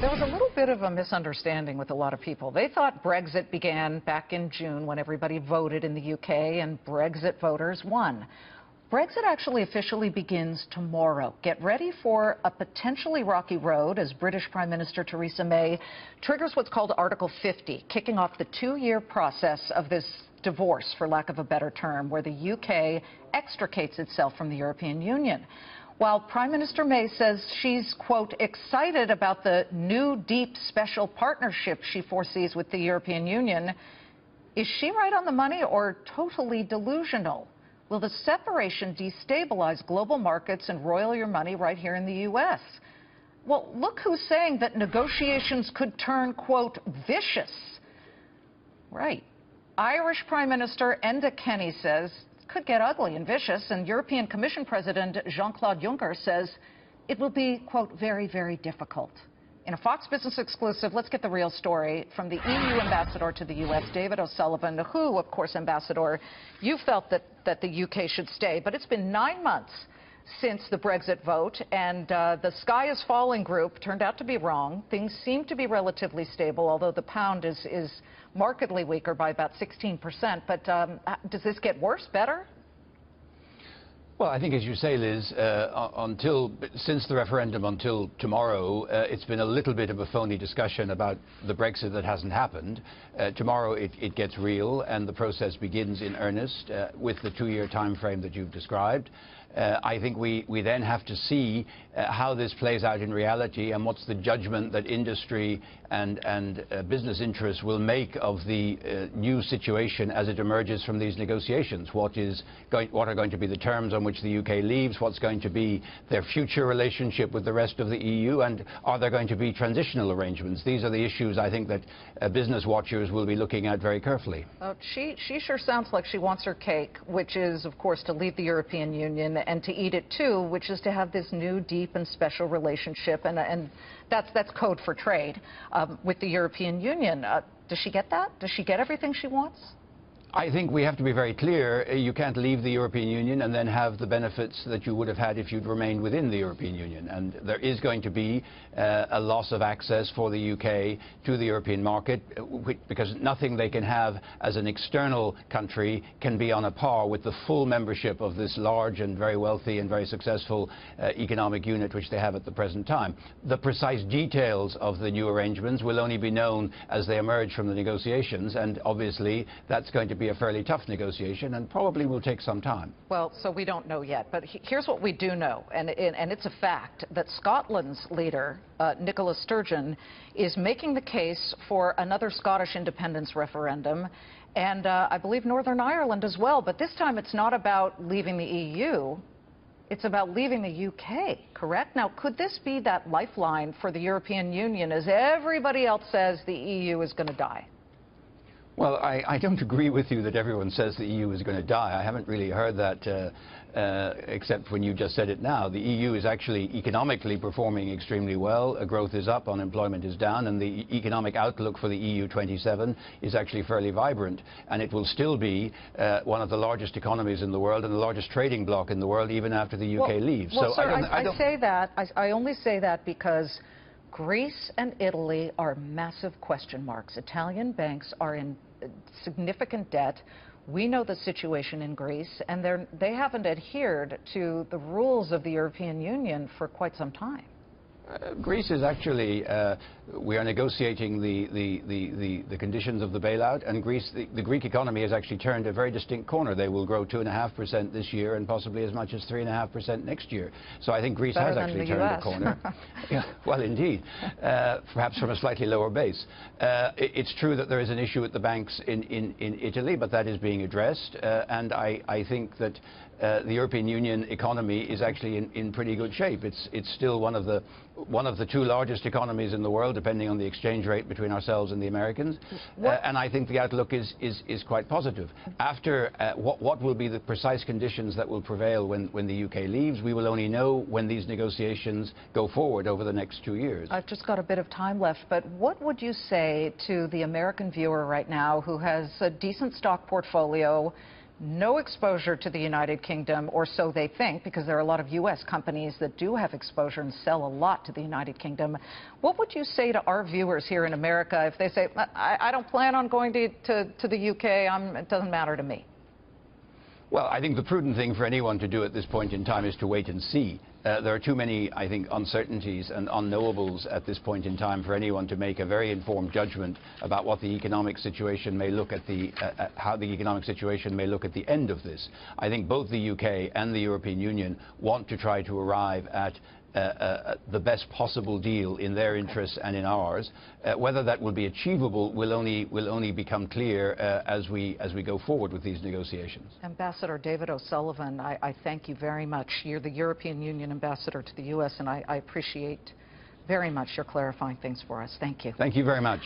There was a little bit of a misunderstanding with a lot of people. They thought Brexit began back in June when everybody voted in the UK and Brexit voters won. Brexit actually officially begins tomorrow. Get ready for a potentially rocky road as British Prime Minister Theresa May triggers what's called Article 50, kicking off the two-year process of this divorce, for lack of a better term, where the UK extricates itself from the European Union. While Prime Minister May says she's, quote, excited about the new deep special partnership she foresees with the European Union, is she right on the money or totally delusional? Will the separation destabilize global markets and roil your money right here in the U.S.? Well, look who's saying that negotiations could turn, quote, vicious. Right. Irish Prime Minister Enda Kenny says could get ugly and vicious, and European Commission President Jean-Claude Juncker says it will be, quote, very, very difficult. In a Fox Business exclusive, let's get the real story from the EU ambassador to the U.S., David O'Sullivan, who, of course, Ambassador, you felt that the UK should stay, but it's been 9 months since the Brexit vote, and the Sky is Falling group turned out to be wrong. Things seem to be relatively stable, although the pound is markedly weaker by about 16%. But does this get worse, better? Well, I think, as you say, Liz, since the referendum until tomorrow, it's been a little bit of a phony discussion about the Brexit that hasn't happened. Tomorrow it gets real and the process begins in earnest with the two-year time frame that you've described. I think we then have to see how this plays out in reality and what's the judgment that industry and business interests will make of the new situation as it emerges from these negotiations. What are going to be the terms on which the UK leaves? What's going to be their future relationship with the rest of the EU? And are there going to be transitional arrangements? These are the issues I think that business watchers will be looking at very carefully. She sure sounds like she wants her cake, which is, of course, to leave the European Union, and to eat it too, which is to have this new deep and special relationship, and that's code for trade with the European Union. Does she get that? Does she get everything she wants? I think we have to be very clear. You can't leave the European Union and then have the benefits that you would have had if you'd remained within the European Union. And there is going to be a loss of access for the UK to the European market, because nothing they can have as an external country can be on a par with the full membership of this large and very wealthy and very successful economic unit which they have at the present time. The precise details of the new arrangements will only be known as they emerge from the negotiations, and obviously that's going to be a fairly tough negotiation and probably will take some time. Well, so we don't know yet, but here's what we do know, and it's a fact, that Scotland's leader, Nicola Sturgeon, is making the case for another Scottish independence referendum, and I believe Northern Ireland as well, but this time it's not about leaving the EU, it's about leaving the UK, correct? Now, could this be that lifeline for the European Union, as everybody else says the EU is going to die? Well, I don't agree with you that everyone says the EU is going to die. I haven't really heard that except when you just said it now. The EU is actually economically performing extremely well. Growth is up, unemployment is down, and the economic outlook for the EU 27 is actually fairly vibrant. And it will still be one of the largest economies in the world and the largest trading bloc in the world even after the UK leaves. Well, so sir, I only say that because Greece and Italy are massive question marks. Italian banks are in significant debt. We know the situation in Greece, and they haven't adhered to the rules of the European Union for quite some time. Greece is actually, we are negotiating the conditions of the bailout, and the Greek economy has actually turned a very distinct corner. They will grow 2.5% this year and possibly as much as 3.5% next year. So I think Greece has actually turned a corner. Yeah, well, indeed, perhaps from a slightly lower base. It's true that there is an issue at the banks in Italy, but that is being addressed, and I think that the European Union economy is actually in pretty good shape. It's still one of the two largest economies in the world, depending on the exchange rate between ourselves and the Americans. And I think the outlook is quite positive. After what will be the precise conditions that will prevail when the UK leaves, we will only know when these negotiations go forward over the next 2 years. I've just got a bit of time left, but what would you say to the American viewer right now who has a decent stock portfolio, no exposure to the United Kingdom, or so they think, because there are a lot of U.S. companies that do have exposure and sell a lot to the United Kingdom. What would you say to our viewers here in America if they say, I don't plan on going to the U.K., it doesn't matter to me? Well, I think the prudent thing for anyone to do at this point in time is to wait and see. There are too many, I think, uncertainties and unknowables at this point in time for anyone to make a very informed judgment about what the economic situation may look at how the economic situation may look at the end of this. I think both the UK and the European Union want to try to arrive at the best possible deal in their interests and in ours. Whether that will be achievable will only become clear as we go forward with these negotiations. Ambassador David O'Sullivan, I thank you very much. You're the European Union ambassador to the U.S., and I appreciate very much your clarifying things for us. Thank you. Thank you very much.